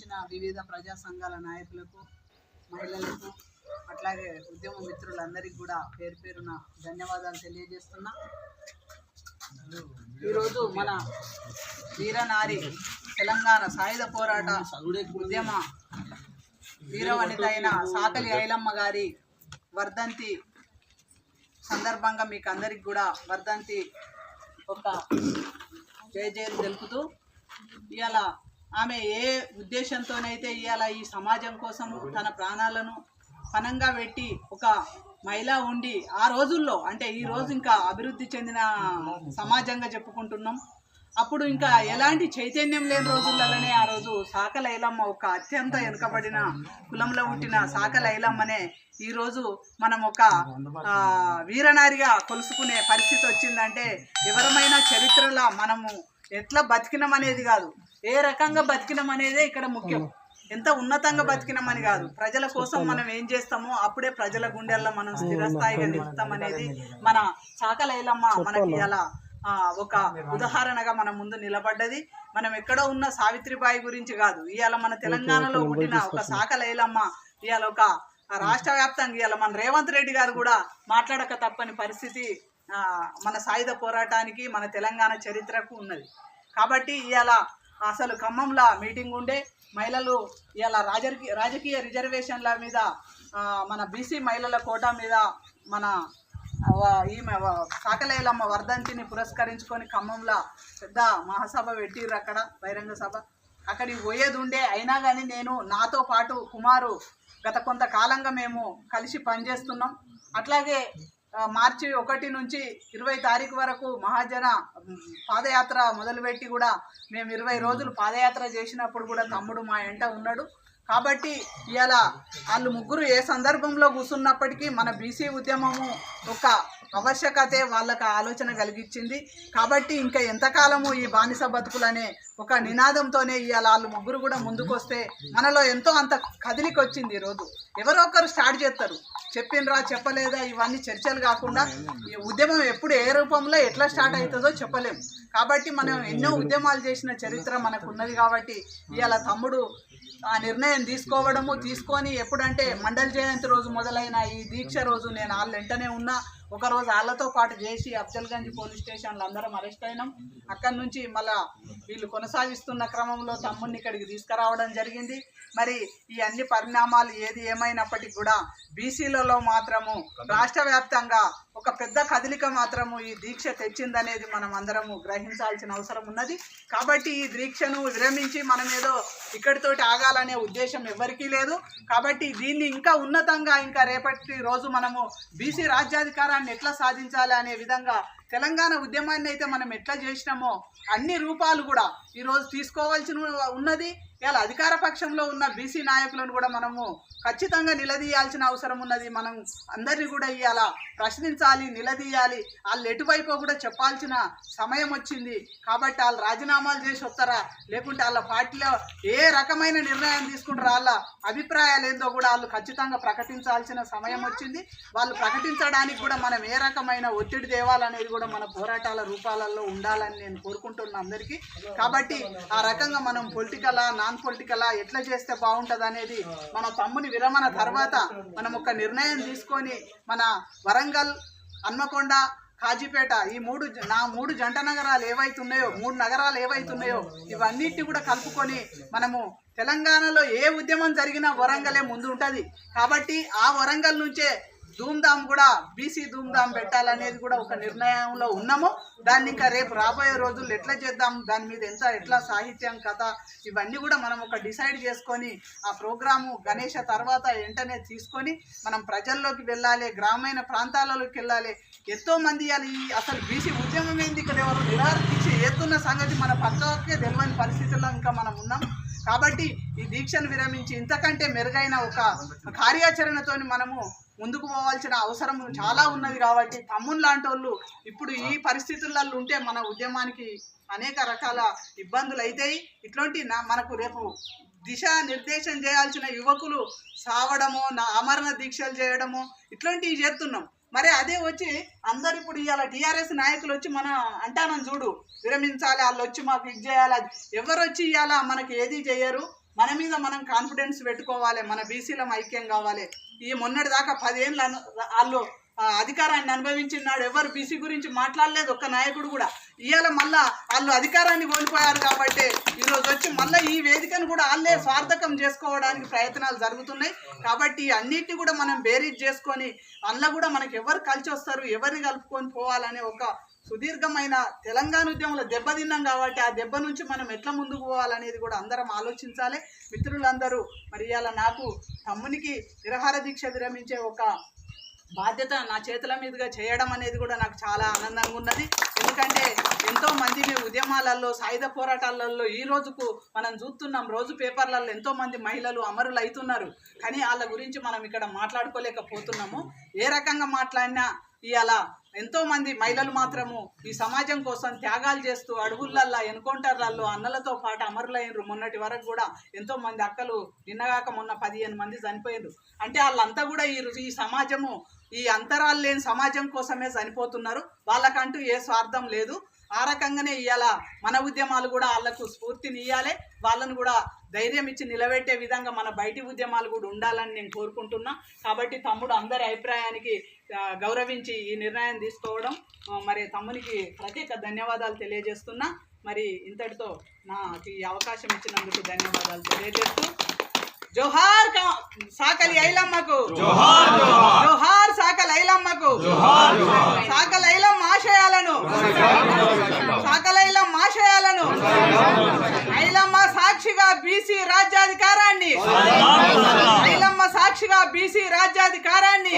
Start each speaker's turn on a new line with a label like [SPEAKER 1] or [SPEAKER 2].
[SPEAKER 1] వచ్చిన వివిధ ప్రజా సంఘాల నాయకులకు, మహిళలకు, అట్లాగే ఉద్యమ మిత్రులందరికీ కూడా పేరు పేరున ధన్యవాదాలు తెలియజేస్తున్నా. ఈరోజు మన వీరనారి తెలంగాణ సాయుధ పోరాట ఉద్యమ వీరవనిత అయిన సాకలి ఐలమ్మ గారి వర్ధంతి సందర్భంగా మీకు అందరికి కూడా వర్ధంతి ఒక జయజయలు తెలుపుతూ, ఇవాళ ఆమె ఏ ఉద్దేశంతోనైతే ఇవాళ ఈ సమాజం కోసం తన ప్రాణాలను పణంగా పెట్టి ఒక మహిళ ఉండి ఆ రోజుల్లో, అంటే ఈ రోజు ఇంకా అభివృద్ధి చెందిన సమాజంగా చెప్పుకుంటున్నాం, అప్పుడు ఇంకా ఎలాంటి చైతన్యం లేని రోజులలోనే ఆ రోజు సాకలి ఐలమ్మ ఒక అత్యంత వెనుకబడిన కులంలో పుట్టిన సాకలి ఐలమ్మనే ఈరోజు మనం ఒక వీరనారిగా కొలుసుకునే పరిస్థితి వచ్చిందంటే, ఎవరమైనా చరిత్రలో మనము ఎట్లా బతికినాం అనేది కాదు, ఏ రకంగా బతికినాం అనేదే ఇక్కడ ముఖ్యం. ఎంత ఉన్నతంగా బతికినామని కాదు, ప్రజల కోసం మనం ఏం చేస్తామో అప్పుడే ప్రజల గుండెల్లో మనం స్థిరస్థాయిగా నిలుస్తాం అనేది మన సాకలి ఐలమ్మ మనకి ఇలా ఒక ఉదాహరణగా మన ముందు నిలబడ్డది. మనం ఎక్కడో ఉన్న సావిత్రిబాయి గురించి కాదు, ఇవాళ మన తెలంగాణలో పుట్టిన ఒక సాకలి ఐలమ్మ ఇవాళ ఒక రాష్ట్ర వ్యాప్తంగా ఇవాళ మన రేవంత్ రెడ్డి గారు కూడా మాట్లాడక తప్పని పరిస్థితి మన సాయుధ పోరాటానికి, మన తెలంగాణ చరిత్రకు ఉన్నది. కాబట్టి ఇవాళ అసలు ఖమ్మంలో మీటింగ్ ఉండే మహిళలు ఇవాళ రాజకీయ రిజర్వేషన్ల మీద, మన బీసీ మహిళల కోటా మీద మన ఈమె సాకలి ఐలమ్మ వర్ధంతిని పురస్కరించుకొని ఖమ్మంలో పెద్ద మహాసభ పెట్టిర్రు, అక్కడ బహిరంగ సభ. అక్కడికి పోయేది ఉండే, అయినా కానీ నేను నాతో పాటు కుమారు గత కొంతకాలంగా మేము కలిసి పనిచేస్తున్నాం. అట్లాగే మార్చి 1 నుంచి 20 తారీఖు వరకు మహాజన పాదయాత్ర మొదలుపెట్టి కూడా మేము 20 రోజులు పాదయాత్ర చేసినప్పుడు కూడా తమ్ముడు మా వెంట ఉన్నాడు. కాబట్టి ఇవాళ వాళ్ళు ముగ్గురు ఏ సందర్భంలో కూర్చున్నప్పటికీ మన బీసీ ఉద్యమము ఒక ఆవశ్యకతే వాళ్ళకి ఆలోచన కలిగించింది. కాబట్టి ఇంకా ఎంతకాలము ఈ బానిస బతుకులనే ఒక నినాదంతోనే ఇవాళ వాళ్ళు ముగ్గురు కూడా ముందుకొస్తే మనలో ఎంతో అంత కదిలికి వచ్చింది. ఈరోజు ఎవరో ఒకరు స్టార్ట్ చేస్తారు, చెప్పినరా చెప్పలేదా ఇవన్నీ చర్చలు కాకుండా ఈ ఉద్యమం ఎప్పుడు ఏ రూపంలో ఎట్లా స్టార్ట్ అవుతుందో చెప్పలేము. కాబట్టి మనం ఎన్నో ఉద్యమాలు చేసిన చరిత్ర మనకు ఉన్నది. కాబట్టి ఇవాళ తమ్ముడు ఆ నిర్ణయం తీసుకొని ఎప్పుడంటే మండల జయంతి రోజు మొదలైన ఈ దీక్ష రోజు నేను వాళ్ళ వెంటనే ఉన్నా. ఒకరోజు వాళ్ళతో పాటు చేసి అఫ్జల్గంజ్ పోలీస్ స్టేషన్లో అందరం అరెస్ట్ అయినాం. అక్కడి నుంచి మళ్ళా వీళ్ళు కొనసాగిస్తున్న క్రమంలో తమ్ముడిని ఇక్కడికి తీసుకురావడం జరిగింది. మరి ఈ అన్ని పరిణామాలు ఏది ఏమైనప్పటికీ కూడా బీసీలలో మాత్రము రాష్ట్ర వ్యాప్తంగా ఒక పెద్ద కదలిక మాత్రము ఈ దీక్ష తెచ్చిందనేది మనం అందరము గ్రహించాల్సిన అవసరం ఉన్నది. కాబట్టి ఈ దీక్షను విరమించి మనం ఏదో ఇక్కడితోటి ఆగాలనే ఉద్దేశం ఎవరికీ లేదు. కాబట్టి దీన్ని ఇంకా ఉన్నతంగా ఇంకా రేపటి రోజు మనము బీసీ రాజ్యాధికారాన్ని ఎట్లా సాధించాలి అనే విధంగా తెలంగాణ ఉద్యమాన్ని అయితే మనం ఎట్లా చేసినామో అన్ని రూపాలు కూడా ఈరోజు తీసుకోవాల్సి ఉన్నది. ఇలా అధికార పక్షంలో ఉన్న బీసీ నాయకులను కూడా మనము ఖచ్చితంగా నిలదీయాల్సిన అవసరం ఉన్నది. మనం అందరినీ కూడా ఇవాళ ప్రశ్నించాలి, నిలదీయాలి. వాళ్ళు ఎటువైపు కూడా చెప్పాల్సిన సమయం వచ్చింది. కాబట్టి వాళ్ళు రాజీనామాలు చేసి వస్తారా, లేకుంటే వాళ్ళ పార్టీలో ఏ రకమైన నిర్ణయం తీసుకుంటారా, వాళ్ళ అభిప్రాయాలు ఏందో కూడా వాళ్ళు ఖచ్చితంగా ప్రకటించాల్సిన సమయం వచ్చింది. వాళ్ళు ప్రకటించడానికి కూడా మనం ఏ రకమైన ఒత్తిడి తేవాలనేది కూడా మన పోరాటాల రూపాలలో ఉండాలని నేను కోరుకుంటున్నా అందరికీ. కాబట్టి ఆ రకంగా మనం పొలిటికలా నాన్ పొలిటికలా ఎట్లా చేస్తే బాగుంటుంది అనేది మన తమ్ముని విరమణ తర్వాత మనం ఒక నిర్ణయం తీసుకొని మన వరంగల్, హన్మకొండ, కాజీపేట ఈ మూడు జంట నగరాలు ఏవైతున్నాయో, 3 నగరాలు ఏవైతున్నాయో ఇవన్నిటిని కూడా కలుపుకొని మనము తెలంగాణలో ఏ ఉద్యమం జరిగినా వరంగలే ముందు ఉంటుంది. కాబట్టి ఆ వరంగల్ నుంచే ధూమ్ధామ్ కూడా బీసీ ధూమ్ధామ్ పెట్టాలనేది కూడా ఒక నిర్ణయంలో ఉన్నాము. దాన్ని ఇంకా రేపు రాబోయే రోజుల్లో ఎట్లా చేద్దాం, దాని మీద ఎట్లా సాహిత్యం, కథ ఇవన్నీ కూడా మనం ఒక డిసైడ్ చేసుకొని ఆ ప్రోగ్రాము గణేష తర్వాత వెంటనే తీసుకొని మనం ప్రజల్లోకి వెళ్ళాలి, గ్రామీణ ప్రాంతాలలోకి వెళ్ళాలి. ఎంతోమంది అసలు బీసీ ఉద్యమం ఏంది ఇక్కడ ఎవరు నిరాకరించి ఏతున్న సంగతి మన పక్కకే తెలియని పరిస్థితుల్లో ఇంకా మనం ఉన్నాం. కాబట్టి ఈ దీక్షను విరమించి ఇంతకంటే మెరుగైన ఒక కార్యాచరణతోని మనము ముందుకు పోవాల్సిన అవసరం చాలా ఉన్నది. కాబట్టి తమ్ముని లాంటి వాళ్ళు ఇప్పుడు ఈ పరిస్థితులలో ఉంటే మన ఉద్యమానికి అనేక రకాల ఇబ్బందులు అవుతాయి. ఇట్లాంటి మనకు రేపు దిశ నిర్దేశం చేయాల్సిన యువకులు సావడము, ఆమరణ దీక్షలు చేయడము ఇట్లాంటివి చేస్తున్నాం. మరి అదే వచ్చి అందరు ఇప్పుడు ఇవాళ టీఆర్ఎస్ నాయకులు వచ్చి మన అంటానని చూడు విరమించాలి, వాళ్ళు వచ్చి మాకు ఇది చేయాలి, ఎవరు వచ్చి ఇవాళ మనకి ఏది చేయరు. మన మీద మనం కాన్ఫిడెన్స్ పెట్టుకోవాలి, మన బీసీలం ఐక్యం కావాలి. ఈ మొన్నటి దాకా 10 ఏళ్ళు వాళ్ళు అధికారాన్ని అనుభవించినాడు, ఎవరు బీసీ గురించి మాట్లాడలేదు ఒక్క నాయకుడు కూడా. ఇవాళ మళ్ళా వాళ్ళు అధికారాన్ని కోల్పోయారు కాబట్టి ఈరోజు వచ్చి మళ్ళీ ఈ వేదికను కూడా వాళ్ళే స్వార్థకం చేసుకోవడానికి ప్రయత్నాలు జరుగుతున్నాయి. కాబట్టి అన్నిటిని కూడా మనం బేరీజ్ చేసుకొని అందులో కూడా మనకి ఎవరు కలిసి వస్తారు, ఎవరిని కలుపుకొని పోవాలనే ఒక సుదీర్ఘమైన తెలంగాణ ఉద్యమంలో దెబ్బతిన్నాం కాబట్టి ఆ దెబ్బ నుంచి మనం ఎట్లా ముందుకు పోవాలనేది కూడా అందరం ఆలోచించాలి. మిత్రులందరూ మరి ఇవాళ నాకు తమ్మునికి నిరాహార దీక్ష విరమించే ఒక బాధ్యత నా చేతుల మీదుగా చేయడం అనేది కూడా నాకు చాలా ఆనందంగా ఉన్నది. ఎందుకంటే ఎంతో మంది ఉద్యమాలలో సాయుధ పోరాటాలలో ఈ రోజుకు మనం చూస్తున్నాం, రోజు పేపర్లలో ఎంతో మంది మహిళలు అమరులు అవుతున్నారు. కానీ వాళ్ళ గురించి మనం ఇక్కడ మాట్లాడుకోలేకపోతున్నాము. ఏ రకంగా మాట్లాడినా ఇవాళ ఎంతో మంది మహిళలు మాత్రము ఈ సమాజం కోసం త్యాగాలు చేస్తూ అడవులల్లో ఎన్కౌంటర్లలో అన్నలతో పాటు అమరులైనరు. మొన్నటి వరకు కూడా ఎంతో మంది అక్కలు నిన్నగాక మొన్న 15 మంది చనిపోయారు. అంటే వాళ్ళంతా కూడా ఈ సమాజము ఈ అంతరాలు లేని సమాజం కోసమే చనిపోతున్నారు. వాళ్ళకంటూ ఏ స్వార్థం లేదు. ఆ రకంగానే ఇవాళ మన ఉద్యమాలు కూడా వాళ్ళకు స్ఫూర్తిని ఇవ్వాలి, వాళ్ళను కూడా ధైర్యం ఇచ్చి నిలబెట్టే విధంగా మన బయటి ఉద్యమాలు కూడా ఉండాలని నేను కోరుకుంటున్నా. కాబట్టి తమ్ముడు అందరి అభిప్రాయానికి గౌరవించి ఈ నిర్ణయం తీసుకోవడం, మరి తమ్మునికి ప్రత్యేక ధన్యవాదాలు తెలియజేస్తున్నా. మరి ఇంతటితో నాకు ఈ అవకాశం ఇచ్చినందుకు ధన్యవాదాలు తెలియజేస్తూ జోహార్ సాకలి ఐలమ్మకు, జోహార్ సాకలి ఐలమ్మకు, సాకలి ఐలమ్మ ఆశయాలను, సాకలి ఐలమ్మ ఆశయాలను, ఐలమ్మ సాక్షిగా బీసీ రాజ్యాధికారాన్ని, ఐలమ్మ సాక్షిగా బీసీ రాజ్యాధికారాన్ని